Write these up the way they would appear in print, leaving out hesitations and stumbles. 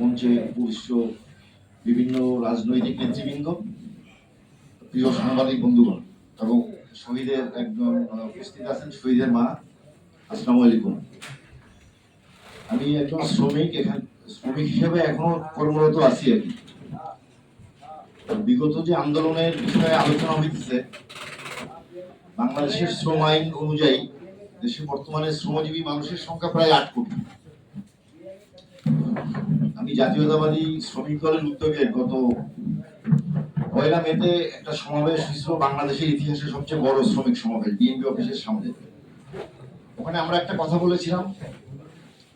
মঞ্চে উপবিষ্ট বিভিন্ন রাজনৈতিক নেতৃবৃন্দ, প্রিয় সাংবাদিক বন্ধুগণ এবং শহীদের একজন উপস্থিত আছেন, শহীদের মা, আসসালামু আলাইকুম। আমি একজন শ্রমিক হিসেবে এখনো কর্মরত আছি আর কি। বিগত যে আন্দোলনের বিষয়ে আলোচনা হইতেছে, বাংলাদেশের শ্রম আইন অনুযায়ী দেশে বর্তমানে শ্রমজীবী মানুষের সংখ্যা প্রায় 8 কোটি। আমি জাতীয়তাবাদী শ্রমিক দলের উদ্যোগে গত 1 মেতে একটা সমাবেশ হয়েছিল, বাংলাদেশের ইতিহাসে সবচেয়ে বড় শ্রমিক সমাবেশ, বিএনপি অফিসের সামনে। ওখানে আমরা একটা কথা বলেছিলাম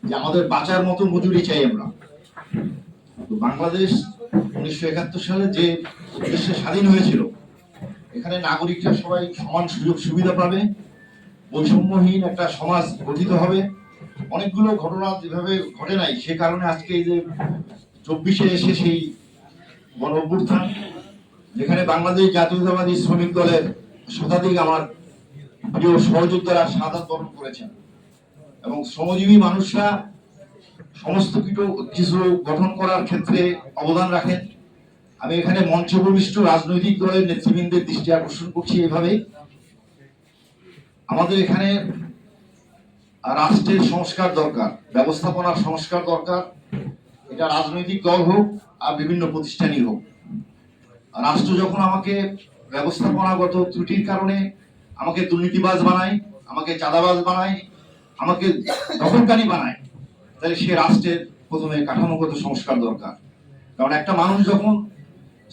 যে আমাদের বাঁচার মতো মজুরি চাই আমরা। বাংলাদেশ 1971 সালে যে দেশে স্বাধীন হয়েছিল, এখানে নাগরিকরা সবাই সমান সুযোগ সুবিধা পাবে, বৈষম্যহীন একটা সমাজ গঠিত হবে। অনেকগুলো ঘটনা যেভাবে ঘটে নাই, সে কারণে আজকে এই যে 24-এ এসে সেই গণ অভ্যুত্থান, যেখানে বাংলাদেশ জাতীয়তাবাদী শ্রমিক দলের শতাধিক আমার প্রিয় সহযোদ্ধারা শাহাদাত বরণ করেছেন এবং শ্রমজীবী মানুষরা সমস্ত কিছু গঠন করার ক্ষেত্রে অবদান রাখেন। আমি এখানে মঞ্চ উপবিষ্ট রাজনৈতিক দলের নেতৃবৃন্দের দৃষ্টি আকর্ষণ করছি এভাবে, আমাদের এখানে রাষ্ট্রের সংস্কার দরকার, ব্যবস্থাপনার সংস্কার দরকার। এটা রাজনৈতিক দল হোক আর বিভিন্ন প্রতিষ্ঠানই হোক। রাষ্ট্র যখন আমাকে ব্যবস্থাপনাগত ত্রুটির কারণে আমাকে দুর্নীতিবাজ বানায়, আমাকে চাঁদাবাজ বানায়, আমাকে দখলকারী বানায়, তাহলে সে রাষ্ট্রের প্রথমে কাঠামোগত সংস্কার দরকার। কারণ একটা মানুষ যখন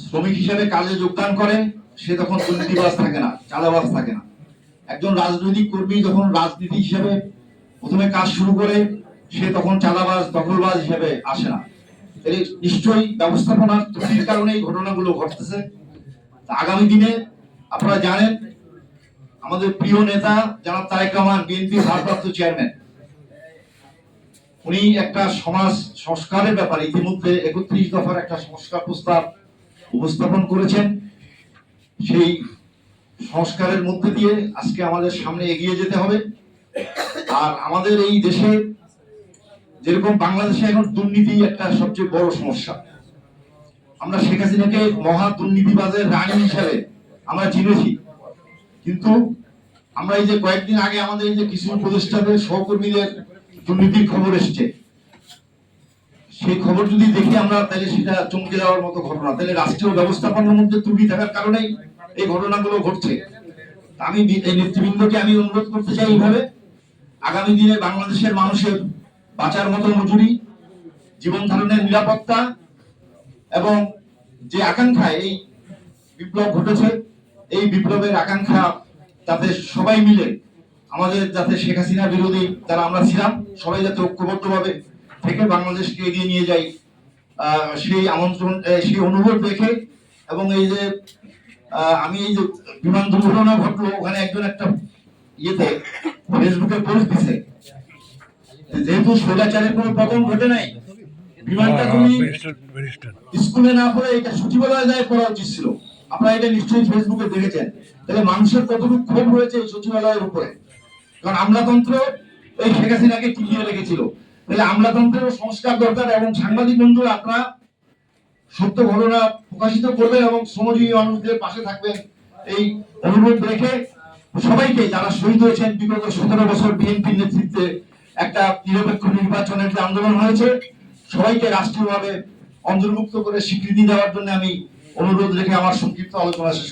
শ্রমিক হিসেবে কাজে যোগদান করে, সে তখন দুর্নীতিবাজ থাকে না, চাঁদাবাজ থাকে না। একজন রাজনৈতিক কর্মী যখন রাজনীতি হিসেবে প্রথমে কাজ শুরু করে, সে তখন চাঁদাবাজ দখলবাজ হিসেবে আসে না। তাহলে নিশ্চয়ই ব্যবস্থাপনার ত্রুটির কারণে এই ঘটনাগুলো ঘটতেছে। আগামী দিনে আপনারা জানেন, আমাদের প্রিয় নেতা জনাব তারেক রহমান, বিএনপির ভারপ্রাপ্ত চেয়ারম্যান, উনি একটা সমাজ সংস্কারের ব্যাপারে ইতিমধ্যে 31 দফার একটা সংস্কার প্রস্তাব উপস্থাপন করেছেন। সেই সংস্কারের মধ্যে দিয়ে আজকে আমাদের সামনে এগিয়ে যেতে হবে। আর আমাদের এই দেশে যেরকম বাংলাদেশে এখন দুর্নীতি একটা সবচেয়ে বড় সমস্যা, আমরা শেখ হাসিনাকে মহা দুর্নীতিবাজের রানী হিসাবে আমরা চিনেছি, কিন্তু আমরা এই যে কয়েকদিন আগে আমাদের এই যে কিছু উপদেষ্টাদের সহকর্মীদের দুর্নীতির খবর এসছে, সেই খবর যদি দেখি আমরা, তাহলে সেটা চমকে যাওয়ার মতো ঘটনা। তাহলে রাষ্ট্রীয় ব্যবস্থাপনার মধ্যে ত্রুটি থাকার কারণেই এই ঘটনাগুলো ঘটছে। আমি এই নেতৃবৃন্দকে আমি অনুরোধ করতে চাই এইভাবে, আগামী দিনে বাংলাদেশের মানুষের বাঁচার মতো মজুরি, জীবন ধারণের নিরাপত্তা এবং যে আকাঙ্ক্ষা, এই বিপ্লব ঘটেছে, এই বিপ্লবের আকাঙ্ক্ষা যাতে সবাই মিলে আমাদের, যাতে শেখ হাসিনা বিরোধী যারা আমরা ছিলাম, সবাই যাতে ঐক্যবদ্ধভাবে থেকে বাংলাদেশকে এগিয়ে নিয়ে যাই, সেই আমন্ত্রণ, সেই অনুরোধ রেখে। এবং এই যে আমি এই যে বিমান দুর্ঘটনা ঘটলো, ওখানে একজন একটা ইয়েতে ফেসবুকে পোস্ট দিছে, যেহেতু স্বৈরাচারের কোনো পতন ঘটে নাই, বিমানটা তুমি স্কুলে না পড়ে এটা সচিবালয়ে যায় পড়া উচিত ছিল। আপনারা এটা নিশ্চয়ই ফেসবুকে দেখেছেন। তাহলে মানুষের কতটুকু ক্ষোভ রয়েছে এই সচিবালয়ের উপরে, কারণ আমলাতন্ত্র এই শেখ হাসিনাকে টিকিয়ে রেখেছিল। তাহলে আমলাতন্ত্রেরও সংস্কার দরকার। এবং সাংবাদিক বন্ধুরা, আপনারা সত্য ঘটনা প্রকাশিত করবেন এবং শ্রমজীবী মানুষদের পাশে থাকবেন, এই অনুরোধ রেখে সবাইকে, যারা শহীদ হয়েছেন বিগত 17 বছর বিএনপির নেতৃত্বে একটা নিরপেক্ষ নির্বাচনের যে আন্দোলন হয়েছে, সবাইকে রাষ্ট্রীয়ভাবে অন্তর্ভুক্ত করে স্বীকৃতি দেওয়ার জন্য আমি অনুরোধ রেখে আমার সংক্ষিপ্ত আলোচনা শেষ